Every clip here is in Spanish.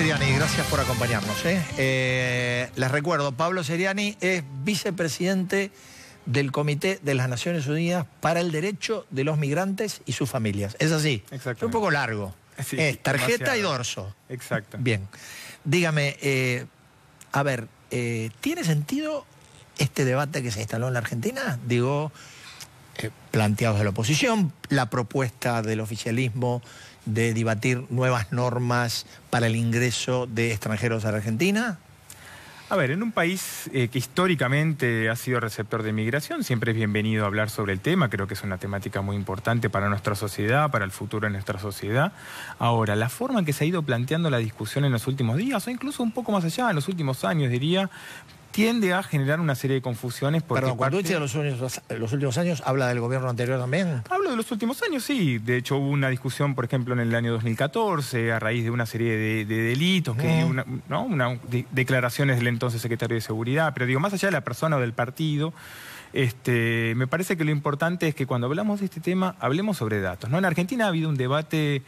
Seriani, gracias por acompañarnos. Les recuerdo, Pablo Seriani es vicepresidente del Comité de las Naciones Unidas para el Derecho de los Migrantes y sus Familias. ¿Es así? Exacto. Es un poco largo. Sí, es tarjeta demasiado. y dorso. Exacto. Bien. Dígame, a ver, ¿tiene sentido este debate que se instaló en la Argentina? Digo, planteados de la oposición, la propuesta del oficialismo de debatir nuevas normas para el ingreso de extranjeros a la Argentina. A ver, en un país que históricamente ha sido receptor de migración, siempre es bienvenido a hablar sobre el tema. Creo que es una temática muy importante para nuestra sociedad, para el futuro de nuestra sociedad. Ahora, la forma en que se ha ido planteando la discusión en los últimos días, o incluso un poco más allá, en los últimos años, diría, tiende a generar una serie de confusiones. Perdón, cuando dice los últimos años, ¿habla del gobierno anterior también? Hablo de los últimos años, sí. De hecho, hubo una discusión, por ejemplo, en el año 2014, a raíz de una serie de delitos, declaraciones del entonces secretario de Seguridad. Pero digo, más allá de la persona o del partido, me parece que lo importante es que cuando hablamos de este tema, hablemos sobre datos, ¿no? En Argentina ha habido un debate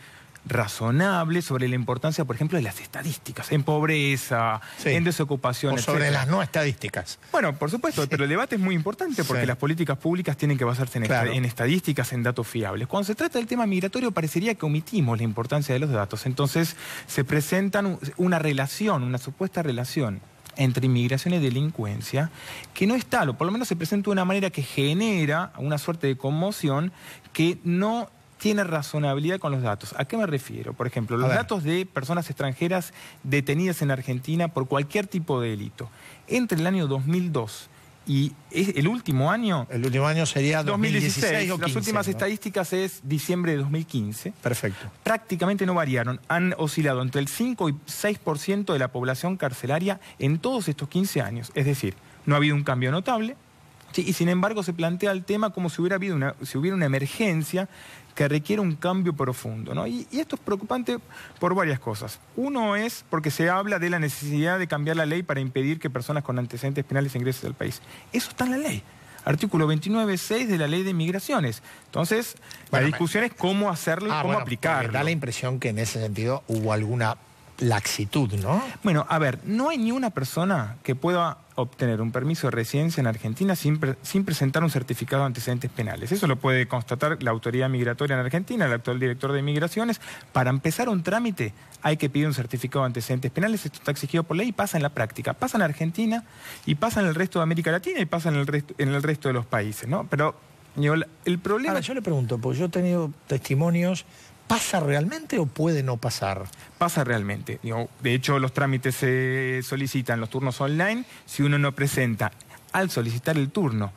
razonable sobre la importancia, por ejemplo, de las estadísticas, en pobreza, sí, en desocupación, o sobre las no estadísticas. Bueno, por supuesto, sí, pero el debate es muy importante porque sí, las políticas públicas tienen que basarse en estadísticas, en datos fiables. Cuando se trata del tema migratorio parecería que omitimos la importancia de los datos. Entonces se presentan una relación, una supuesta relación entre inmigración y delincuencia, que no está, o por lo menos se presenta de una manera que genera una suerte de conmoción que no tiene razonabilidad con los datos. ¿A qué me refiero? Por ejemplo, los datos de personas extranjeras detenidas en Argentina por cualquier tipo de delito. Entre el año 2002 y el último año... El último año sería 2016 o 15, las últimas, ¿no?, estadísticas es diciembre de 2015. Perfecto. Prácticamente no variaron. Han oscilado entre el 5 y 6% de la población carcelaria en todos estos 15 años. Es decir, no ha habido un cambio notable. Sí, y sin embargo se plantea el tema como si hubiera una emergencia que requiere un cambio profundo, ¿no? Y esto es preocupante por varias cosas. Uno es porque se habla de la necesidad de cambiar la ley para impedir que personas con antecedentes penales ingresen al país. Eso está en la ley. Artículo 29.6 de la Ley de Migraciones. Entonces, la discusión es cómo hacerlo y cómo aplicarlo. Da la impresión que en ese sentido hubo alguna laxitud, ¿no? Bueno, a ver, no hay ni una persona que pueda obtener un permiso de residencia en Argentina sin presentar un certificado de antecedentes penales. Eso lo puede constatar la autoridad migratoria en Argentina, el actual director de Migraciones. Para empezar un trámite hay que pedir un certificado de antecedentes penales. Esto está exigido por ley y pasa en la práctica. Pasa en Argentina y pasa en el resto de América Latina y pasa en el resto de los países, ¿no? Pero el problema... Ahora, yo le pregunto, porque yo he tenido testimonios... ¿Pasa realmente o puede no pasar? Pasa realmente. De hecho, los trámites se solicitan, los turnos online. Si uno no presenta, al solicitar el turno,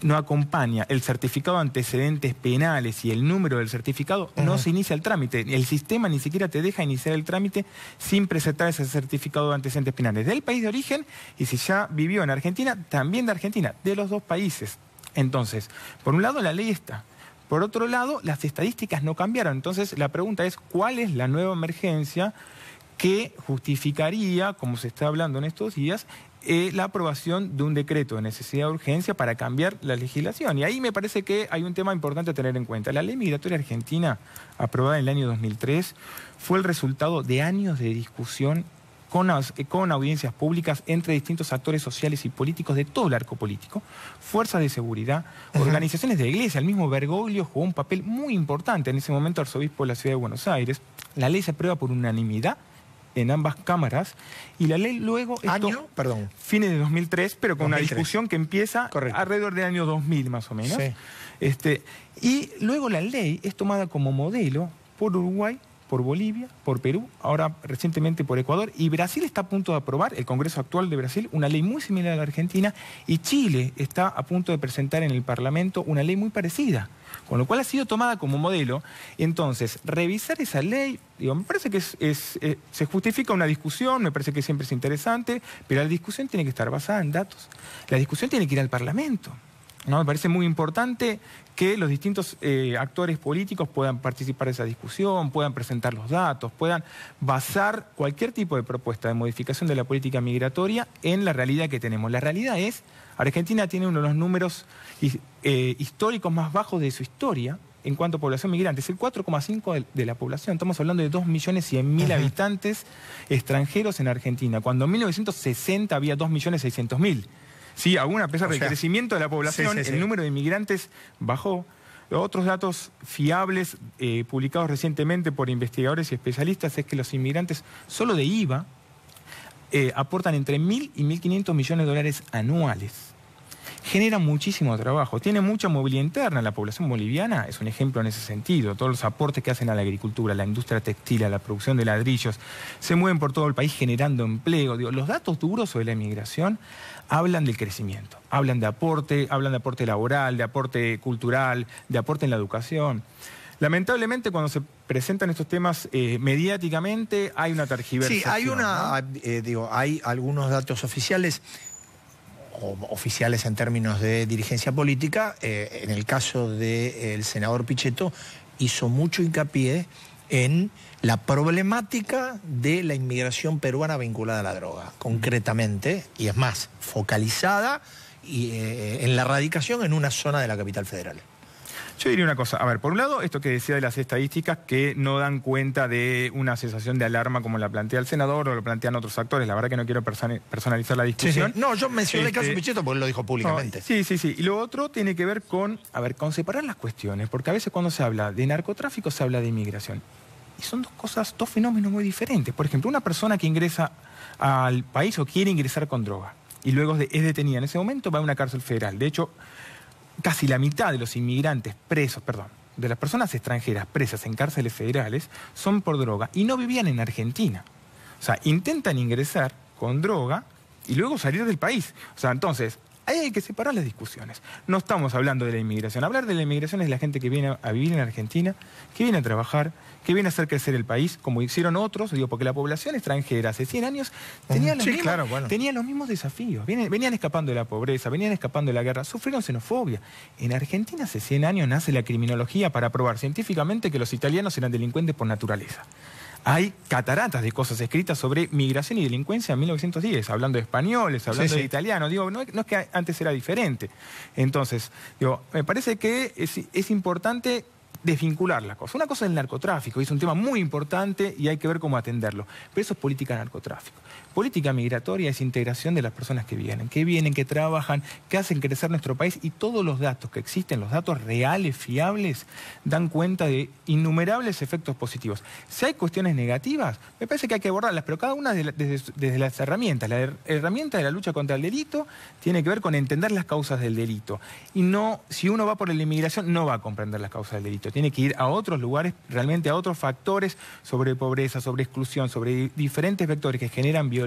no acompaña el certificado de antecedentes penales y el número del certificado, no se inicia el trámite. El sistema ni siquiera te deja iniciar el trámite sin presentar ese certificado de antecedentes penales del país de origen, y si ya vivió en Argentina, también de Argentina, de los dos países. Entonces, por un lado la ley está. Por otro lado, las estadísticas no cambiaron. Entonces, la pregunta es, ¿cuál es la nueva emergencia que justificaría, como se está hablando en estos días, la aprobación de un decreto de necesidad de urgencia para cambiar la legislación? Y ahí me parece que hay un tema importante a tener en cuenta. La ley migratoria argentina, aprobada en el año 2003, fue el resultado de años de discusión con audiencias públicas entre distintos actores sociales y políticos de todo el arco político, fuerzas de seguridad, organizaciones de la iglesia. El mismo Bergoglio jugó un papel muy importante, en ese momento arzobispo de la ciudad de Buenos Aires. La ley se aprueba por unanimidad en ambas cámaras y la ley luego... ¿Año? Perdón. Fines de 2003, pero con 2003. Una discusión que empieza alrededor del año 2000 más o menos. Sí. Y luego la ley es tomada como modelo por Uruguay, por Bolivia, por Perú, ahora recientemente por Ecuador, y Brasil está a punto de aprobar, el Congreso actual de Brasil, una ley muy similar a la Argentina, y Chile está a punto de presentar en el Parlamento una ley muy parecida, con lo cual ha sido tomada como modelo. Entonces, revisar esa ley, me parece que se justifica una discusión, me parece que siempre es interesante, pero la discusión tiene que estar basada en datos. La discusión tiene que ir al Parlamento, ¿no? Me parece muy importante que los distintos actores políticos puedan participar de esa discusión, puedan presentar los datos, puedan basar cualquier tipo de propuesta de modificación de la política migratoria en la realidad que tenemos. La realidad es, Argentina tiene uno de los números históricos más bajos de su historia, en cuanto a población migrante. Es el 4,5% de la población. Estamos hablando de 2.100.000 habitantes extranjeros en Argentina, cuando en 1960 había 2.600.000. Sí, aún a pesar del crecimiento de la población, el número de inmigrantes bajó. Otros datos fiables publicados recientemente por investigadores y especialistas es que los inmigrantes solo de IVA aportan entre 1.000 y 1.500 millones de dólares anuales. Generan muchísimo trabajo, tiene mucha movilidad interna. La población boliviana es un ejemplo en ese sentido. Todos los aportes que hacen a la agricultura, a la industria textil, a la producción de ladrillos, se mueven por todo el país generando empleo. Digo, los datos duros sobre la inmigración hablan del crecimiento, hablan de aporte laboral, de aporte cultural, de aporte en la educación. Lamentablemente, cuando se presentan estos temas mediáticamente, hay una tergiversación. Sí, hay hay algunos datos oficiales, o oficiales en términos de dirigencia política. En el caso del senador Pichetto, hizo mucho hincapié en la problemática de la inmigración peruana vinculada a la droga, concretamente, y es más, focalizada en la erradicación en una zona de la capital federal. Yo diría una cosa, a ver, por un lado, esto que decía de las estadísticas que no dan cuenta de una sensación de alarma como la plantea el senador o lo plantean otros actores. La verdad que no quiero personalizar la discusión. Sí. No, yo mencioné el caso de Pichetto porque él lo dijo públicamente. No, sí. Y lo otro tiene que ver con separar las cuestiones, porque a veces cuando se habla de narcotráfico se habla de inmigración. Y son dos fenómenos muy diferentes. Por ejemplo, una persona que ingresa al país o quiere ingresar con droga y luego es detenida en ese momento, va a una cárcel federal. De hecho, casi la mitad de los inmigrantes de las personas extranjeras presas en cárceles federales son por droga y no vivían en Argentina. O sea, intentan ingresar con droga y luego salir del país. O sea, entonces, ahí hay que separar las discusiones. No estamos hablando de la inmigración. Hablar de la inmigración es la gente que viene a vivir en Argentina, que viene a trabajar, que viene a hacer crecer el país, como hicieron otros, porque la población extranjera hace 100 años tenía los mismos desafíos. Venían escapando de la pobreza, venían escapando de la guerra, sufrieron xenofobia. En Argentina hace 100 años nace la criminología para probar científicamente que los italianos eran delincuentes por naturaleza. Hay cataratas de cosas escritas sobre migración y delincuencia en 1910, hablando de españoles, hablando de italianos. No es que antes era diferente. Entonces, me parece que es importante desvincular la cosa. Una cosa es el narcotráfico, es un tema muy importante y hay que ver cómo atenderlo. Pero eso es política narcotráfico. Política migratoria es integración de las personas que vienen, que trabajan, que hacen crecer nuestro país, y todos los datos que existen, los datos reales, fiables, dan cuenta de innumerables efectos positivos. Si hay cuestiones negativas, me parece que hay que abordarlas, pero cada una desde las herramientas. La herramienta de la lucha contra el delito tiene que ver con entender las causas del delito. Y no, si uno va por la inmigración, no va a comprender las causas del delito. Tiene que ir a otros lugares, realmente a otros factores sobre pobreza, sobre exclusión, sobre diferentes vectores que generan violencia,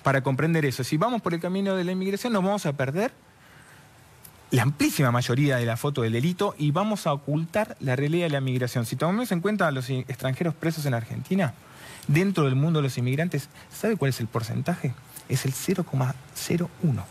para comprender eso. Si vamos por el camino de la inmigración, nos vamos a perder la amplísima mayoría de la foto del delito y vamos a ocultar la realidad de la migración. Si tomamos en cuenta a los extranjeros presos en Argentina, dentro del mundo de los inmigrantes, ¿sabe cuál es el porcentaje? Es el 0,01.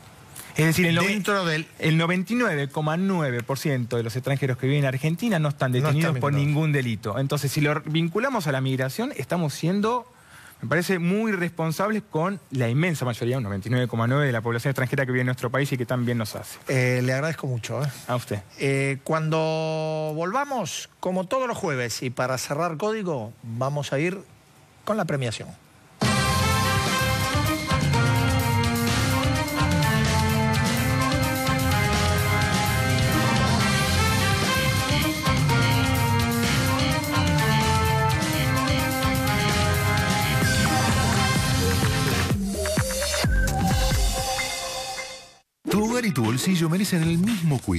Es decir, el 99,9% de los extranjeros que viven en Argentina no están detenidos por ningún delito. Entonces, si lo vinculamos a la migración, estamos siendo, me parece, muy responsables con la inmensa mayoría, un 99,9% de la población extranjera que vive en nuestro país y que tan bien nos hace. Le agradezco mucho. A usted. Cuando volvamos, como todos los jueves, y para cerrar Código, vamos a ir con la premiación. Tu hogar y tu bolsillo merecen el mismo cuidado.